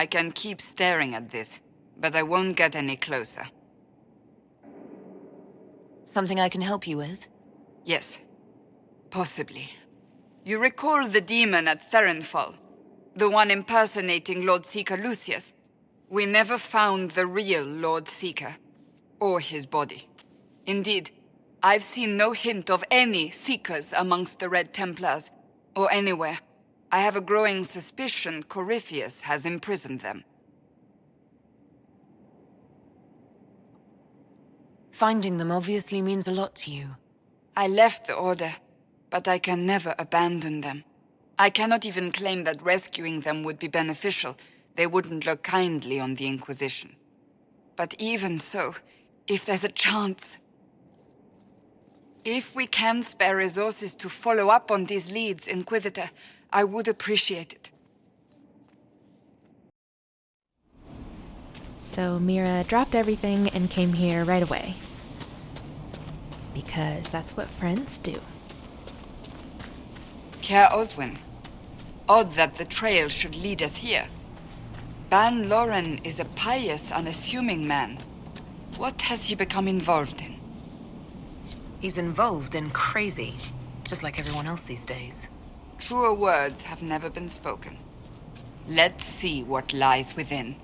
I can keep staring at this, but I won't get any closer. Something I can help you with? Yes. Possibly. You recall the demon at Therenfall? The one impersonating Lord Seeker Lucius? We never found the real Lord Seeker. Or his body. Indeed, I've seen no hint of any Seekers amongst the Red Templars, or anywhere. I have a growing suspicion Corypheus has imprisoned them. Finding them obviously means a lot to you. I left the Order, but I can never abandon them. I cannot even claim that rescuing them would be beneficial. They wouldn't look kindly on the Inquisition. But even so, if there's a chance... If we can spare resources to follow up on these leads, Inquisitor, I would appreciate it. So Mera dropped everything and came here right away. Because that's what friends do. Care Oswin. Odd that the trail should lead us here. Ban Loren is a pious, unassuming man. What has he become involved in? He's involved in crazy, just like everyone else these days. Truer words have never been spoken. Let's see what lies within.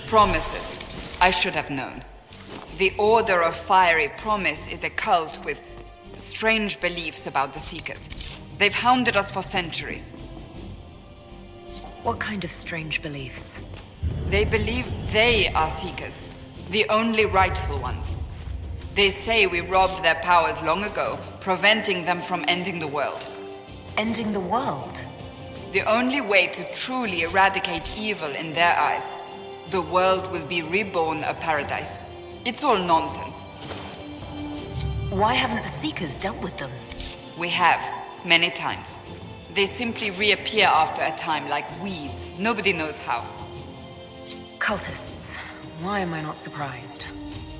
Promises. I should have known. The Order of Fiery Promise is a cult with strange beliefs about the Seekers. They've hounded us for centuries. What kind of strange beliefs? They believe they are Seekers, the only rightful ones. They say we robbed their powers long ago, preventing them from ending the world. Ending the world? The only way to truly eradicate evil in their eyes. The world will be reborn a paradise. It's all nonsense. Why haven't the Seekers dealt with them? We have, many times. They simply reappear after a time like weeds. Nobody knows how. Cultists. Why am I not surprised?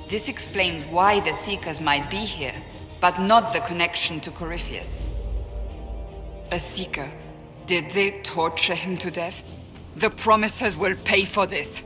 This explains why the Seekers might be here, but not the connection to Corypheus. A Seeker. Did they torture him to death? The Promisers will pay for this.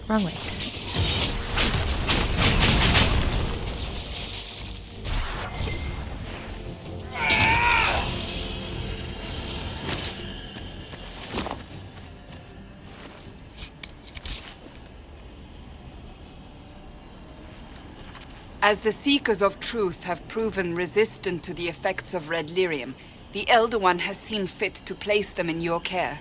Wrong way. As the Seekers of Truth have proven resistant to the effects of red lyrium, the Elder One has seen fit to place them in your care.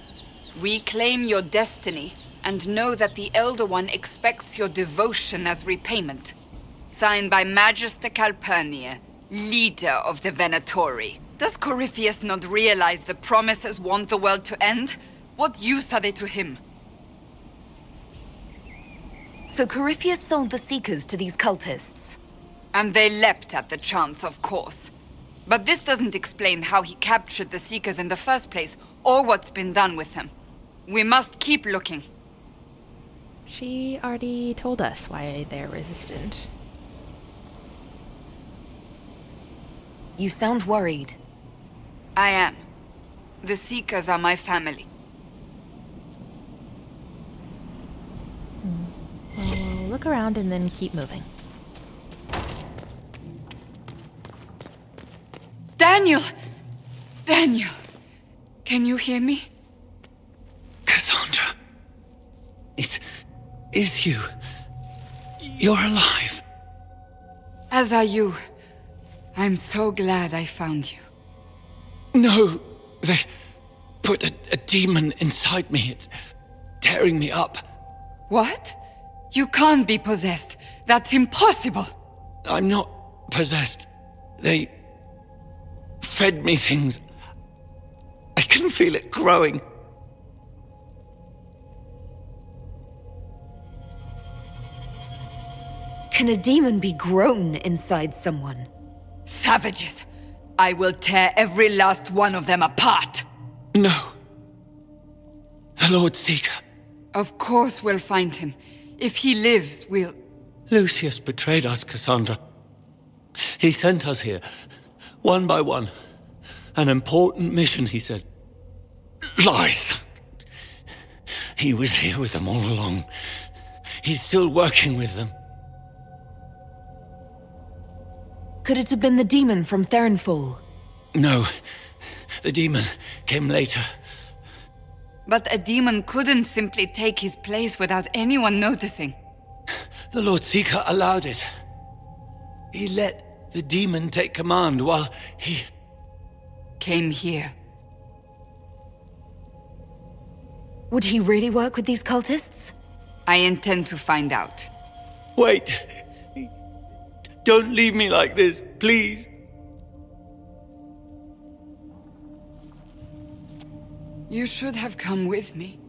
We claim your destiny, and know that the Elder One expects your devotion as repayment. Signed by Magister Calpurnia, leader of the Venatori. Does Corypheus not realize the Promisers want the world to end? What use are they to him? So Corypheus sold the Seekers to these cultists? And they leapt at the chance, of course. But this doesn't explain how he captured the Seekers in the first place, or what's been done with them. We must keep looking. She already told us why they're resistant. You sound worried. I am. The Seekers are my family. We'll look around and then keep moving. Daniel! Daniel! Can you hear me? Cassandra. It is you. You're alive. As are you. I'm so glad I found you. No, they put a demon inside me. It's tearing me up. What? You can't be possessed. That's impossible. I'm not possessed. They fed me things. I can feel it growing. Can a demon be grown inside someone? Savages! I will tear every last one of them apart! No. The Lord Seeker. Of course we'll find him. If he lives, we'll... Lucius betrayed us, Cassandra. He sent us here, one by one. An important mission, he said. Lies! He was here with them all along. He's still working with them. Could it have been the demon from Therenfall? No. The demon came later. But a demon couldn't simply take his place without anyone noticing. The Lord Seeker allowed it. He let the demon take command while he... Came here. Would he really work with these cultists? I intend to find out. Wait! Don't leave me like this, please. You should have come with me.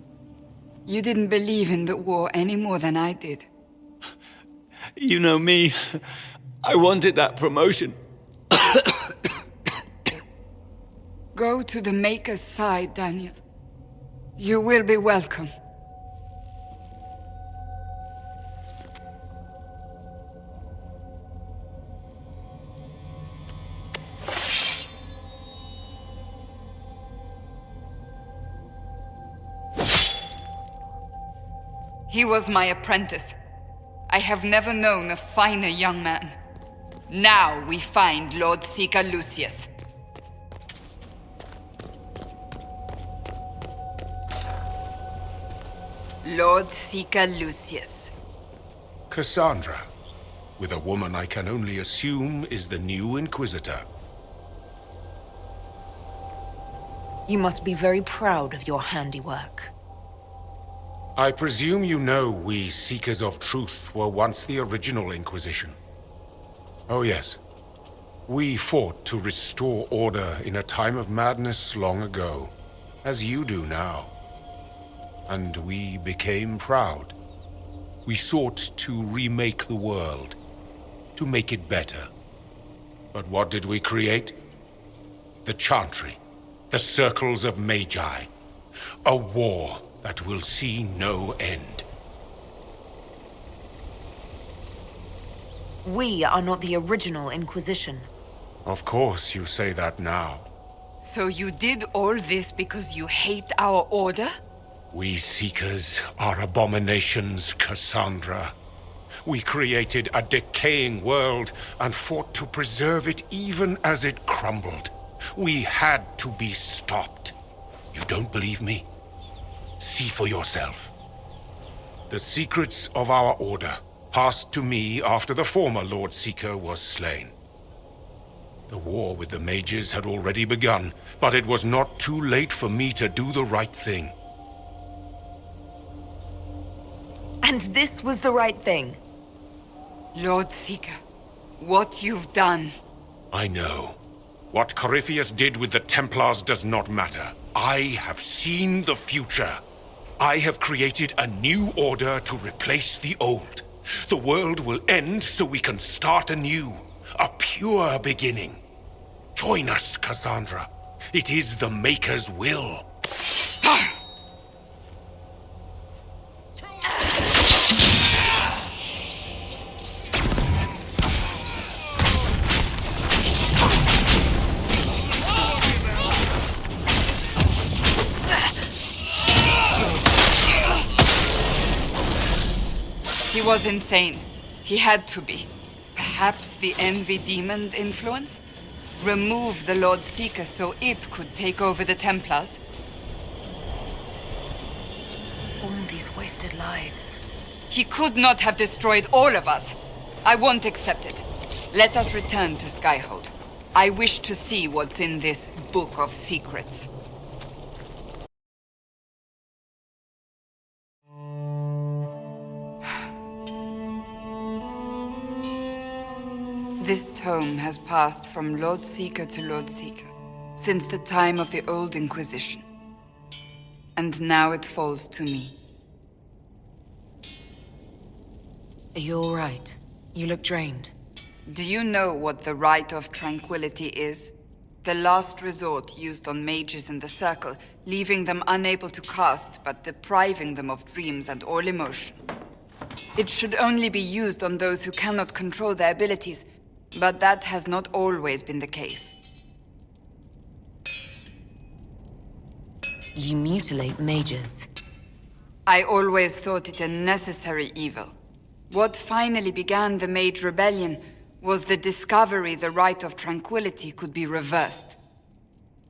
You didn't believe in the war any more than I did. You know me. I wanted that promotion. Go to the Maker's side, Daniel. You will be welcome. He was my apprentice. I have never known a finer young man. Now we find Lord Seeker Lucius. Lord Seeker Lucius. Cassandra, with a woman I can only assume is the new Inquisitor. You must be very proud of your handiwork. I presume you know we Seekers of Truth were once the original Inquisition. Oh yes. We fought to restore order in a time of madness long ago, as you do now. And we became proud. We sought to remake the world, to make it better. But what did we create? The Chantry, the Circles of Magi. A war that will see no end. We are not the original Inquisition. Of course you say that now. So you did all this because you hate our order? We Seekers are abominations, Cassandra. We created a decaying world and fought to preserve it even as it crumbled. We had to be stopped. You don't believe me? See for yourself. The secrets of our order passed to me after the former Lord Seeker was slain. The war with the mages had already begun, but it was not too late for me to do the right thing. And this was the right thing. Lord Seeker, what you've done. I know. What Corypheus did with the Templars does not matter. I have seen the future. I have created a new order to replace the old. The world will end so we can start anew. A pure beginning. Join us, Cassandra. It is the Maker's will. was insane. He had to be. Perhaps the Envy Demon's influence? Remove the Lord Seeker so it could take over the Templars? All these wasted lives. He could not have destroyed all of us. I won't accept it. Let us return to Skyhold. I wish to see what's in this Book of Secrets. This tome has passed from Lord Seeker to Lord Seeker since the time of the Old Inquisition. And now it falls to me. Are you all right? You look drained. Do you know what the Rite of Tranquility is? The last resort used on mages in the Circle, leaving them unable to cast, but depriving them of dreams and all emotion. It should only be used on those who cannot control their abilities, but that has not always been the case. You mutilate mages. I always thought it a necessary evil. What finally began the Mage Rebellion was the discovery the Rite of Tranquility could be reversed.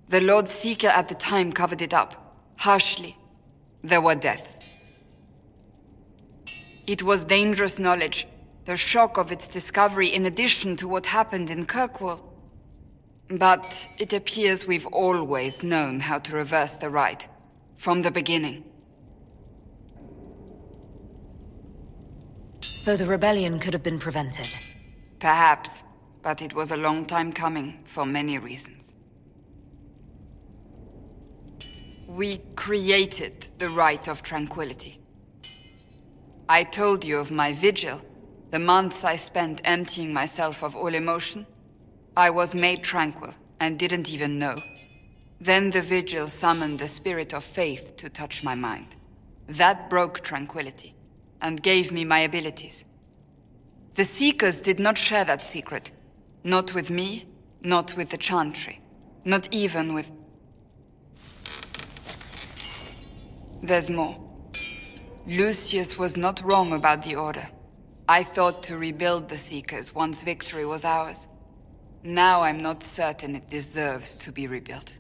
The Lord Seeker at the time covered it up, harshly. There were deaths. It was dangerous knowledge, the shock of its discovery in addition to what happened in Kirkwall. But it appears we've always known how to reverse the Rite, from the beginning. So the rebellion could have been prevented. Perhaps, but it was a long time coming, for many reasons. We created the Rite of Tranquility. I told you of my vigil, the months I spent emptying myself of all emotion. I was made tranquil, and didn't even know. Then the vigil summoned the spirit of faith to touch my mind. That broke tranquility, and gave me my abilities. The Seekers did not share that secret. Not with me, not with the Chantry, not even with... There's more. Lucius was not wrong about the Order. I thought to rebuild the Seekers once victory was ours. Now I'm not certain it deserves to be rebuilt.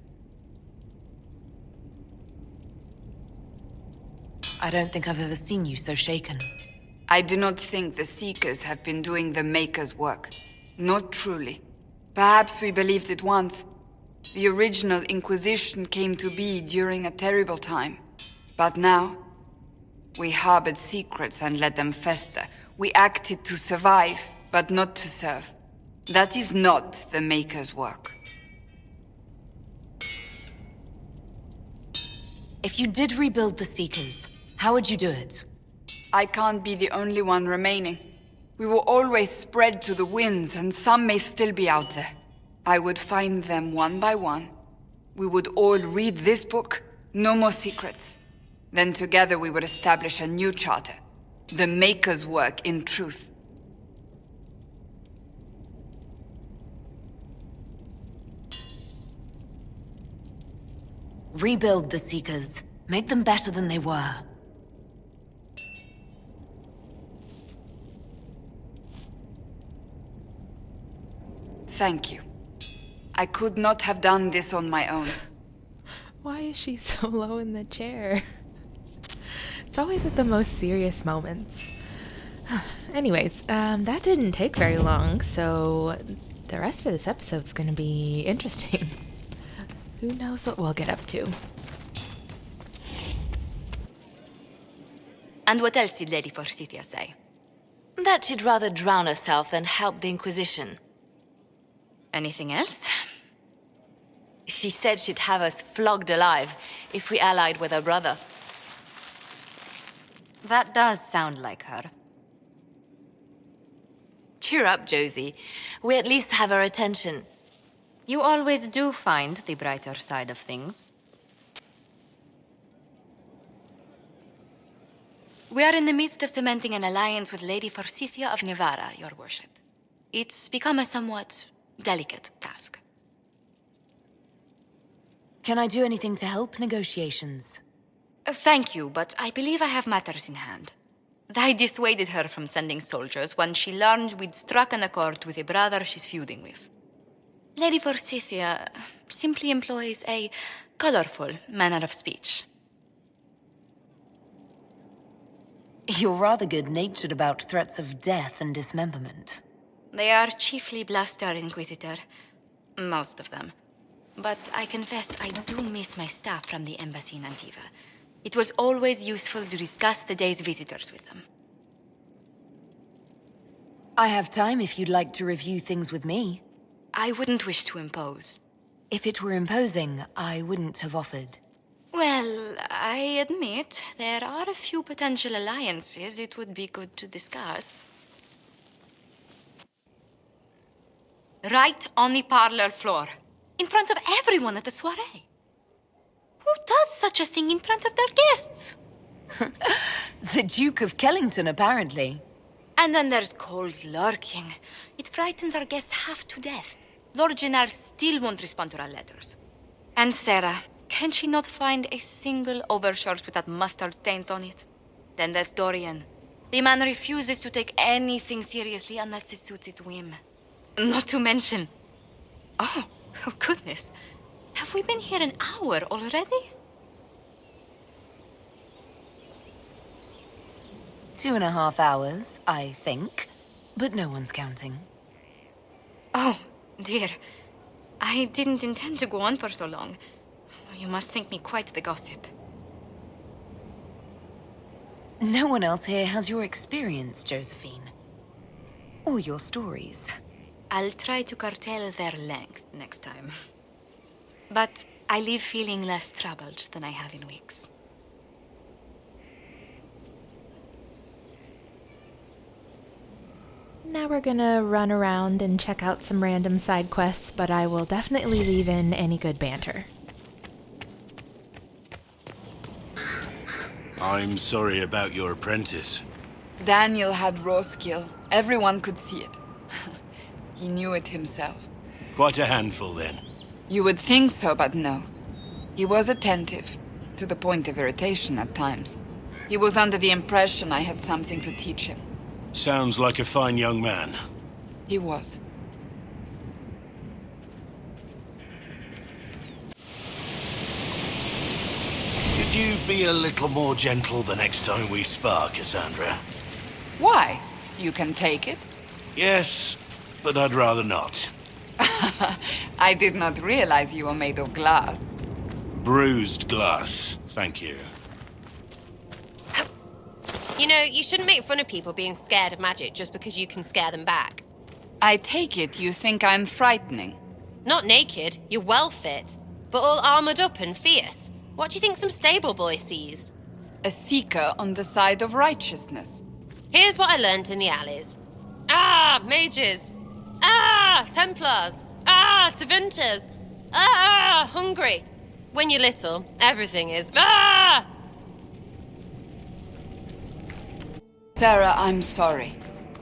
I don't think I've ever seen you so shaken. I do not think the Seekers have been doing the Maker's work. Not truly. Perhaps we believed it once. The original Inquisition came to be during a terrible time. But now, we harbored secrets and let them fester. We acted to survive, but not to serve. That is not the Maker's work. If you did rebuild the Seekers, how would you do it? I can't be the only one remaining. We will always spread to the winds, and some may still be out there. I would find them one by one. We would all read this book, no more secrets. Then together we would establish a new charter. The Maker's work in truth. Rebuild the Seekers. Make them better than they were. Thank you. I could not have done this on my own. Why is she so low in the chair? It's always at the most serious moments. Anyways, that didn't take very long, so the rest of this episode's gonna be interesting. Who knows what we'll get up to? And what else did Lady Forsythia say? That she'd rather drown herself than help the Inquisition. Anything else? She said she'd have us flogged alive if we allied with her brother. That does sound like her. Cheer up, Josie. We at least have her attention. You always do find the brighter side of things. We are in the midst of cementing an alliance with Lady Forsythia of Navarra, your worship. It's become a somewhat delicate task. Can I do anything to help negotiations? Thank you, but I believe I have matters in hand. I dissuaded her from sending soldiers when she learned we'd struck an accord with a brother she's feuding with. Lady Forsythia simply employs a colorful manner of speech. You're rather good-natured about threats of death and dismemberment. They are chiefly bluster, Inquisitor. Most of them. But I confess I do miss my staff from the embassy in Antiva. It was always useful to discuss the day's visitors with them. I have time if you'd like to review things with me. I wouldn't wish to impose. If it were imposing, I wouldn't have offered. Well, I admit there are a few potential alliances it would be good to discuss. Right on the parlor floor, in front of everyone at the soiree. Who does such a thing in front of their guests? The Duke of Kellington, apparently. And then there's Cole's lurking. It frightens our guests half to death. Lord Jennar still won't respond to our letters. And Sarah, can she not find a single overshirt with that mustard stains on it? Then there's Dorian. The man refuses to take anything seriously unless it suits its whim. Not to mention... Oh goodness. Have we been here an hour already? 2.5 hours, I think. But no one's counting. Oh, dear. I didn't intend to go on for so long. You must think me quite the gossip. No one else here has your experience, Josephine. Or your stories. I'll try to curtail their length next time. But I leave feeling less troubled than I have in weeks. Now we're gonna run around and check out some random side quests, but I will definitely leave in any good banter. I'm sorry about your apprentice. Daniel had raw skill. Everyone could see it. He knew it himself. Quite a handful, then. You would think so, but no. He was attentive, to the point of irritation at times. He was under the impression I had something to teach him. Sounds like a fine young man. He was. Could you be a little more gentle the next time we spar, Cassandra? Why? You can take it. Yes, but I'd rather not. I did not realize you were made of glass. Bruised glass, thank you. You know, you shouldn't make fun of people being scared of magic just because you can scare them back. I take it you think I'm frightening. Not naked, you're well fit, but all armored up and fierce. What do you think some stable boy sees? A seeker on the side of righteousness. Here's what I learned in the alleys. Ah, mages. Ah, Templars. Ah, Tevinters. Ah, hungry. When you're little, everything is ah! Sarah, I'm sorry.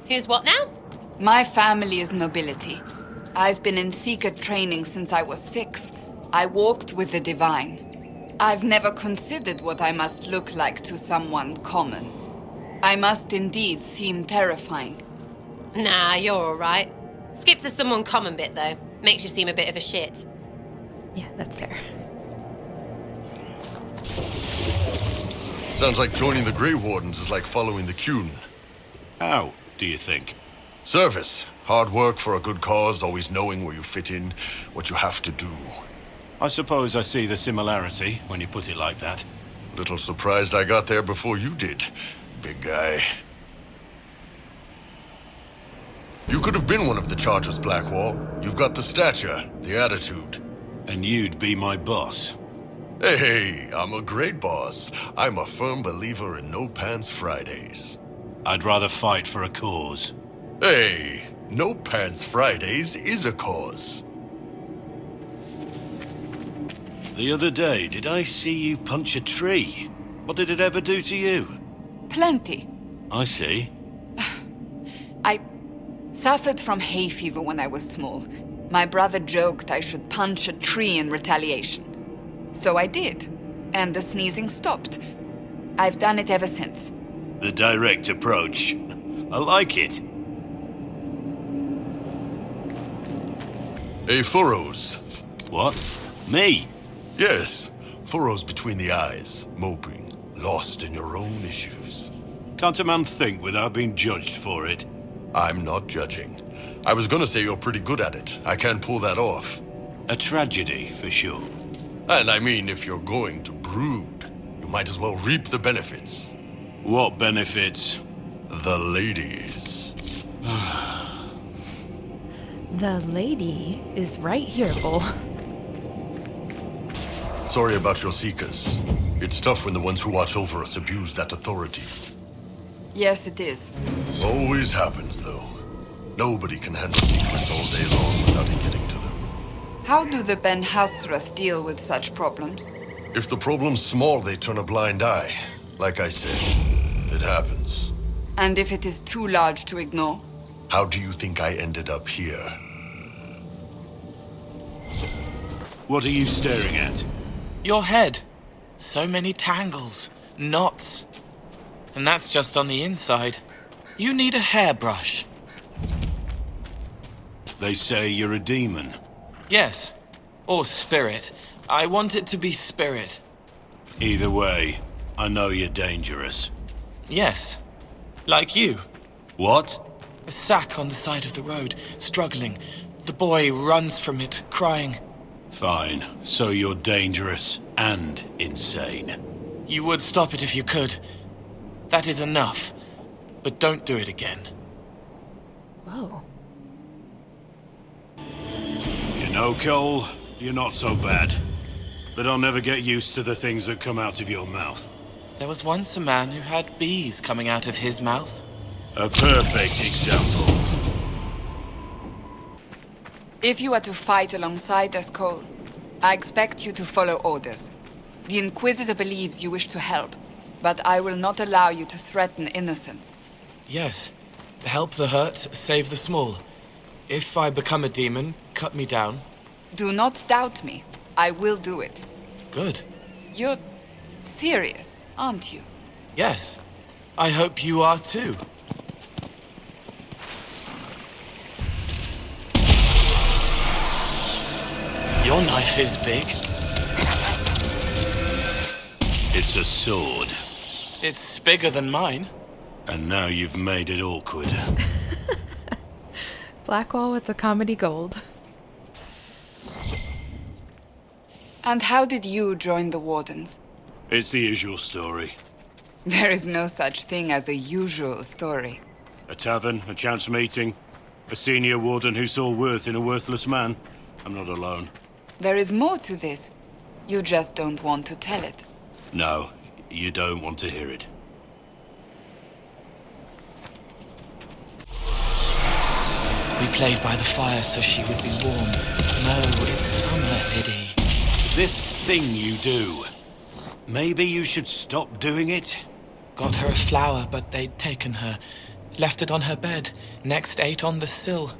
Who's what now? My family is nobility. I've been in seeker training since I was 6. I walked with the divine. I've never considered what I must look like to someone common. I must indeed seem terrifying. Nah, you're alright. Skip the someone common bit, though. Makes you seem a bit of a shit. Yeah, that's fair. Sounds like joining the Grey Wardens is like following the Qun. How, do you think? Service. Hard work for a good cause, always knowing where you fit in, what you have to do. I suppose I see the similarity when you put it like that. Little surprised I got there before you did, big guy. You could have been one of the Chargers, Blackwall. You've got the stature, the attitude. And you'd be my boss. Hey, I'm a great boss. I'm a firm believer in No Pants Fridays. I'd rather fight for a cause. Hey, No Pants Fridays is a cause. The other day, did I see you punch a tree? What did it ever do to you? Plenty. I see. I suffered from hay fever when I was small. My brother joked I should punch a tree in retaliation. So I did, and the sneezing stopped. I've done it ever since. The direct approach. I like it. Hey, Furrows. What? Me? Yes, furrows between the eyes, moping, lost in your own issues. Can't a man think without being judged for it? I'm not judging. I was gonna say you're pretty good at it. I can't pull that off. A tragedy, for sure. And I mean, if you're going to brood, you might as well reap the benefits. What benefits? The ladies. The lady is right here, Bull. Sorry about your seekers. It's tough when the ones who watch over us abuse that authority. Yes, it is. Always happens, though. Nobody can handle secrets all day long without it getting to them. How do the Ben Hasrath deal with such problems? If the problem's small, they turn a blind eye. Like I said, it happens. And if it is too large to ignore? How do you think I ended up here? What are you staring at? Your head. So many tangles, knots. And that's just on the inside. You need a hairbrush. They say you're a demon. Yes. Or spirit. I want it to be spirit. Either way, I know you're dangerous. Yes. Like you. What? A sack on the side of the road, struggling. The boy runs from it, crying. Fine. So you're dangerous and insane. You would stop it if you could. That is enough. But don't do it again. Whoa. You know, Cole, you're not so bad. But I'll never get used to the things that come out of your mouth. There was once a man who had bees coming out of his mouth. A perfect example. If you are to fight alongside us, Cole, I expect you to follow orders. The Inquisitor believes you wish to help, but I will not allow you to threaten innocents. Yes. Help the hurt, save the small. If I become a demon, cut me down. Do not doubt me. I will do it. Good. You're serious, aren't you? Yes. I hope you are too. Your knife is big. It's a sword. It's bigger than mine. And now you've made it awkward. Blackwall with the comedy gold. And how did you join the Wardens? It's the usual story. There is no such thing as a usual story. A tavern, a chance meeting, a senior warden who saw worth in a worthless man. I'm not alone. There is more to this. You just don't want to tell it. No, you don't want to hear it. We played by the fire so she would be warm. No, it's summer, Liddy. This thing you do, maybe you should stop doing it? Got her a flower, but they'd taken her. Left it on her bed. Next ate on the sill.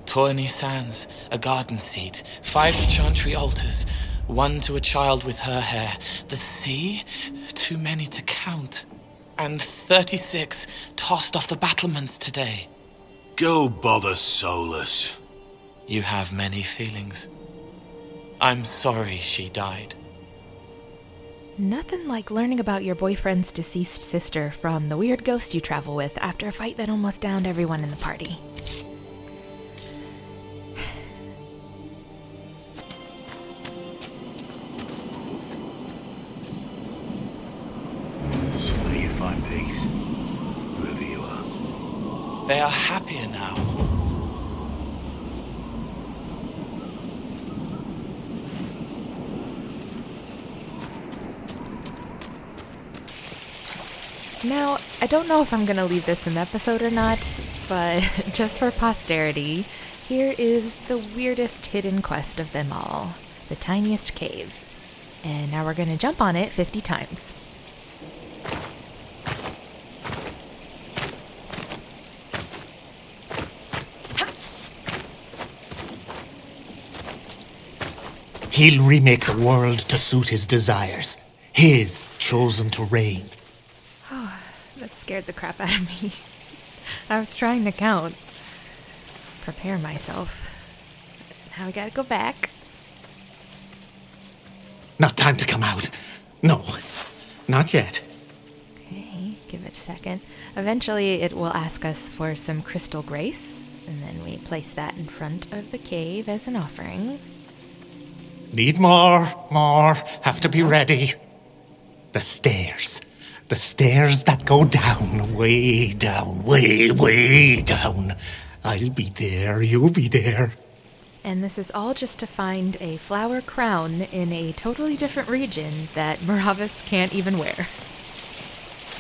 Tourney sands, a garden seat, 5 to chantry altars, 1 to a child with her hair. The sea? Too many to count. And 36 tossed off the battlements today. Go bother Solus. You have many feelings. I'm sorry she died. Nothing like learning about your boyfriend's deceased sister from the weird ghost you travel with after a fight that almost downed everyone in the party. May you find peace, whoever you are. They are happier now. Now, I don't know if I'm gonna leave this in the episode or not, but just for posterity, here is the weirdest hidden quest of them all, the tiniest cave. And now we're gonna jump on it 50 times. He'll remake the world to suit his desires. His chosen terrain. That scared the crap out of me. I was trying to count. Prepare myself. Now we gotta go back. Not time to come out. No, not yet. Okay, give it a second. Eventually it will ask us for some crystal grace, and then we place that in front of the cave as an offering. Need more. Have to be ready. The stairs. The stairs that go down, way down, way down. I'll be there, you'll be there. And this is all just to find a flower crown in a totally different region that Meravas can't even wear.